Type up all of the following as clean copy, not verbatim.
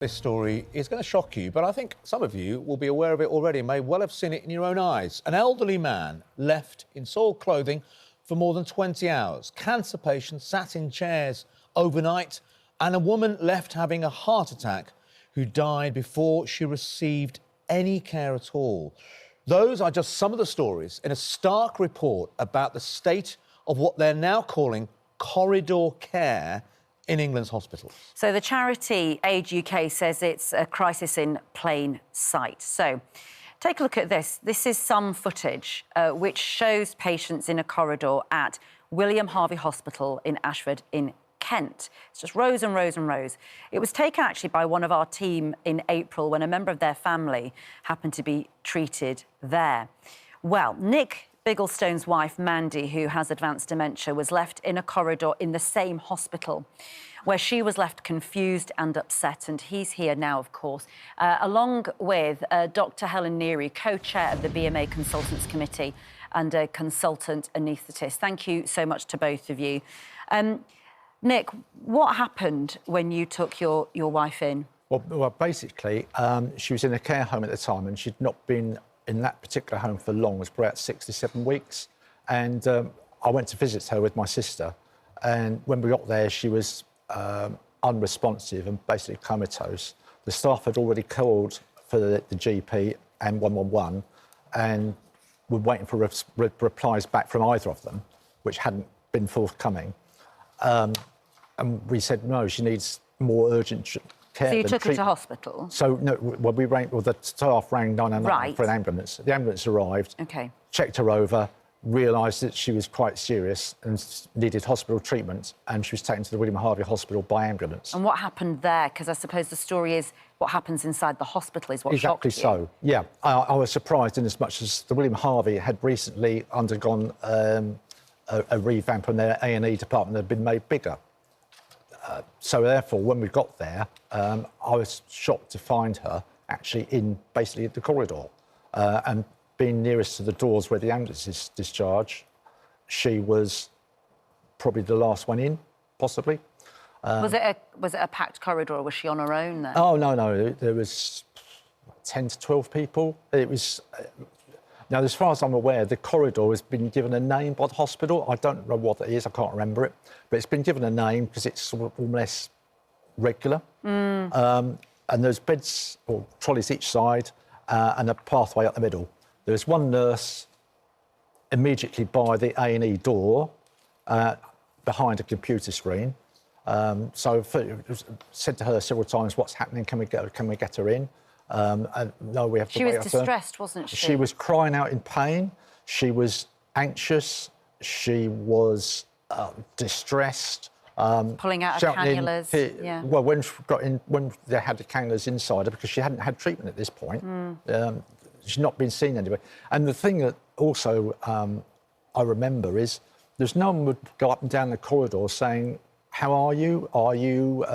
This story is going to shock you, but I think some of you will be aware of it already and may well have seen it in your own eyes. An elderly man left in soiled clothing for more than 20 hours. Cancer patients sat in chairs overnight, and a woman left having a heart attack who died before she received any care at all. Those are just some of the stories in a stark report about the state of what they're now calling corridor care in England's hospitals. So the charity Age UK says it's a crisis in plain sight. So take a look at this. This is some footage which shows patients in a corridor at William Harvey Hospital in Ashford in Kent. It's just rows and rows and rows. It was taken actually by one of our team in April when a member of their family happened to be treated there. Well, Nick Biggleston's wife, Mandy, who has advanced dementia, was left in a corridor in the same hospital where she was left confused and upset, and he's here now, of course, along with Dr Helen Neary, co-chair of the BMA Consultants Committee and a consultant anaesthetist. Thank you so much to both of you. Nick, what happened when you took your wife in? Well, basically, she was in a care home at the time and she'd not been in that particular home for long. It was about 6 to 7 weeks. And I went to visit her with my sister. And when we got there, she was unresponsive and basically comatose. The staff had already called for the GP and 111 and were waiting for replies back from either of them, which hadn't been forthcoming. And we said, no, she needs more urgent care. So you took her to hospital? So, no, well, the staff rang 999 for an ambulance. The ambulance arrived, checked her over, realised that she was quite serious and needed hospital treatment, and she was taken to the William Harvey Hospital by ambulance. And what happened there? Because I suppose the story is what happens inside the hospital is what shocked you. Exactly so, yeah. I was surprised in as much as the William Harvey had recently undergone a revamp and their A&E department had been made bigger. So therefore, when we got there, I was shocked to find her actually in basically the corridor. And being nearest to the doors where the ambulance is discharged, she was probably the last one in, possibly. Was it a packed corridor, or was she on her own then? Oh, no. There was 10 to 12 people. It was... Now, as far as I'm aware, the corridor has been given a name by the hospital. I don't know what it is, I can't remember it. But it's been given a name because it's sort of more or less regular. And there's beds or trolleys each side and a pathway up the middle. There's one nurse immediately by the A&E door behind a computer screen. So I said to her several times, what's happening? Can we get her in? And no, we have to wait. She was distressed, wasn't she? She was crying out in pain. She was anxious. She was distressed. Pulling out of cannulas. Yeah. Well, when she got in, when they had the cannulas inside her, because she hadn't had treatment at this point, she's not been seen anyway. And the thing that also I remember is there's no one would go up and down the corridor saying, "How are you? Are you?"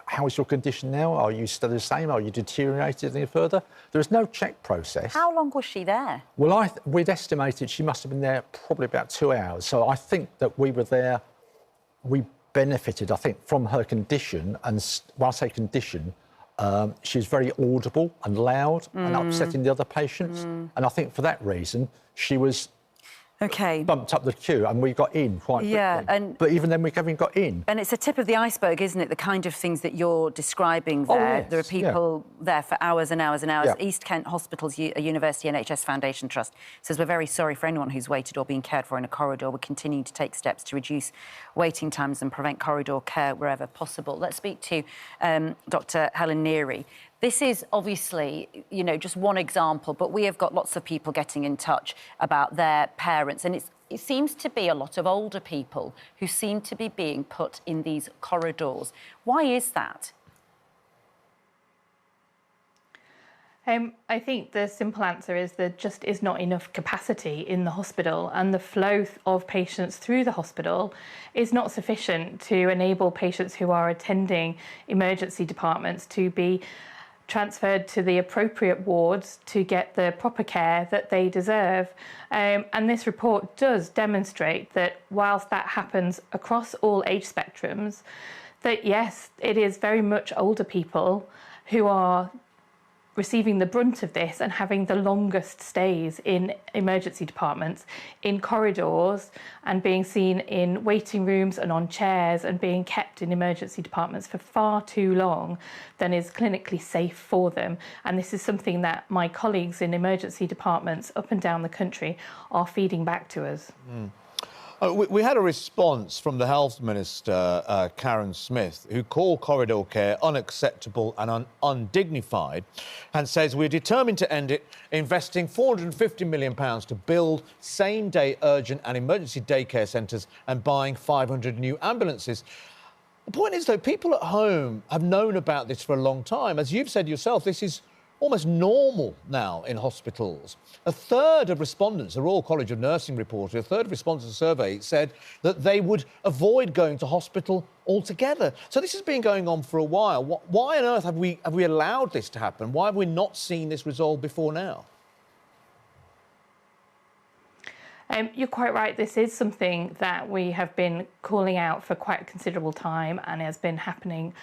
How is your condition now? Are you still the same? Are you deteriorated any further? There was no check process. How long was she there? Well, we'd estimated she must have been there probably about 2 hours. So I think that we were there, we benefited, I think, from her condition. And when I say condition, she was very audible and loud and upsetting the other patients. And I think for that reason, she was... bumped up the queue and we got in quite quickly. But even then we haven't got in. And it's a tip of the iceberg, isn't it? The kind of things that you're describing there. Oh, yes. There are people there for hours and hours and hours. Yeah. East Kent Hospitals, a University NHS Foundation Trust, says we're very sorry for anyone who's waited or been cared for in a corridor. We're continuing to take steps to reduce waiting times and prevent corridor care wherever possible. Let's speak to Dr Helen Neary. This is obviously, you know, just one example, but we have got lots of people getting in touch about their parents, and it seems to be a lot of older people who seem to be being put in these corridors. Why is that? I think the simple answer is there just is not enough capacity in the hospital, and the flow of patients through the hospital is not sufficient to enable patients who are attending emergency departments to be transferred to the appropriate wards to get the proper care that they deserve. And this report does demonstrate that whilst that happens across all age spectrums, that yes, it is very much older people who are receiving the brunt of this and having the longest stays in emergency departments, in corridors, and being seen in waiting rooms and on chairs and being kept in emergency departments for far too long than is clinically safe for them. And this is something that my colleagues in emergency departments up and down the country are feeding back to us. We had a response from the Health Minister, Karen Smith, who called corridor care unacceptable and undignified, and says we're determined to end it, investing £450 million to build same-day urgent and emergency daycare centres and buying 500 new ambulances. The point is, though, people at home have known about this for a long time. As you've said yourself, this is almost normal now in hospitals. A third of respondents, the Royal College of Nursing reported, a third of respondents to the survey said that they would avoid going to hospital altogether. So this has been going on for a while. Why on earth have we allowed this to happen? Why have we not seen this resolved before now? You're quite right. This is something that we have been calling out for quite a considerable time and has been happening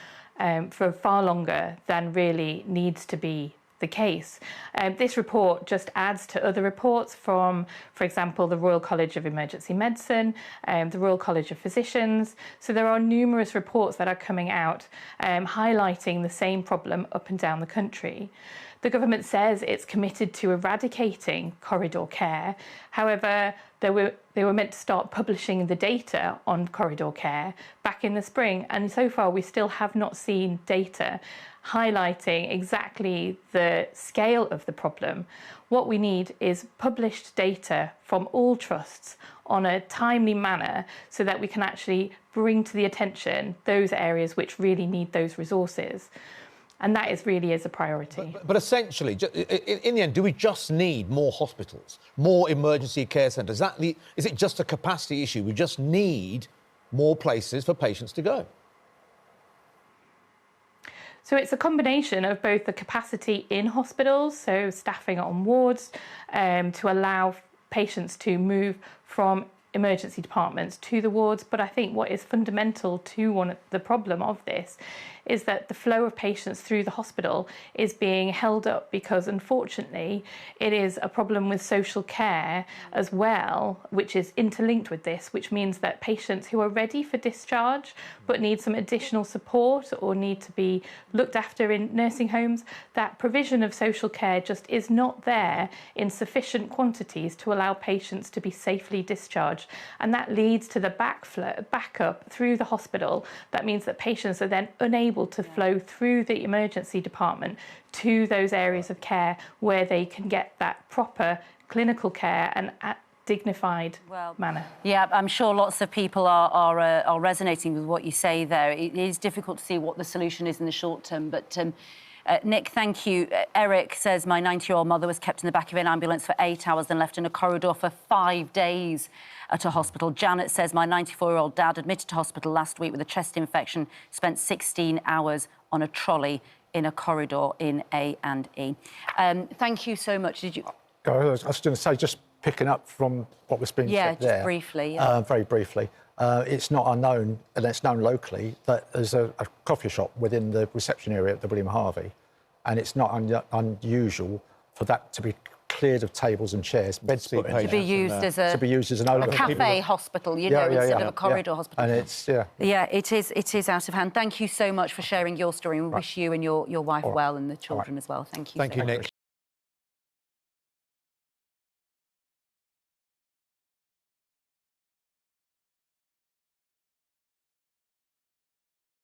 for far longer than really needs to be the case. This report just adds to other reports from, for example, the Royal College of Emergency Medicine, the Royal College of Physicians. So there are numerous reports that are coming out highlighting the same problem up and down the country. The government says it's committed to eradicating corridor care. However, they were meant to start publishing the data on corridor care back in the spring, and so far we still have not seen data highlighting exactly the scale of the problem. What we need is published data from all trusts on a timely manner so that we can actually bring to the attention those areas which really need those resources. And that is a priority. But essentially, in the end, do we just need more hospitals, more emergency care centres? Is it just a capacity issue? We just need more places for patients to go? So it's a combination of both the capacity in hospitals, so staffing on wards, to allow patients to move from emergency departments to the wards. But I think what is fundamental to the problem of this is that the flow of patients through the hospital is being held up because, unfortunately, it is a problem with social care as well, which is interlinked with this, which means that patients who are ready for discharge but need some additional support or need to be looked after in nursing homes, that provision of social care just is not there in sufficient quantities to allow patients to be safely discharged. And that leads to the backup through the hospital. That means that patients are then unable to flow through the emergency department to those areas of care where they can get that proper clinical care and dignified manner. Yeah, I'm sure lots of people are resonating with what you say there. It is difficult to see what the solution is in the short term, but Nick, thank you. Eric says, my 90-year-old mother was kept in the back of an ambulance for 8 hours, then left in a corridor for 5 days at a hospital. Janet says, my 94-year-old dad admitted to hospital last week with a chest infection, spent 16 hours on a trolley in a corridor in A&E. Thank you so much. Did you... I was just going to say, just picking up from what was being said there. Yeah, just briefly. Very briefly. It's not unknown, and it's known locally, that there's a coffee shop within the reception area at the William Harvey, and it's not unusual for that to be cleared of tables and chairs, beds put in to be used as an overflow. cafe hospital, instead of a corridor hospital. And it's it is out of hand. Thank you so much for sharing your story, and we wish you and your wife well and the children as well. Thank you. Thank you, Nick.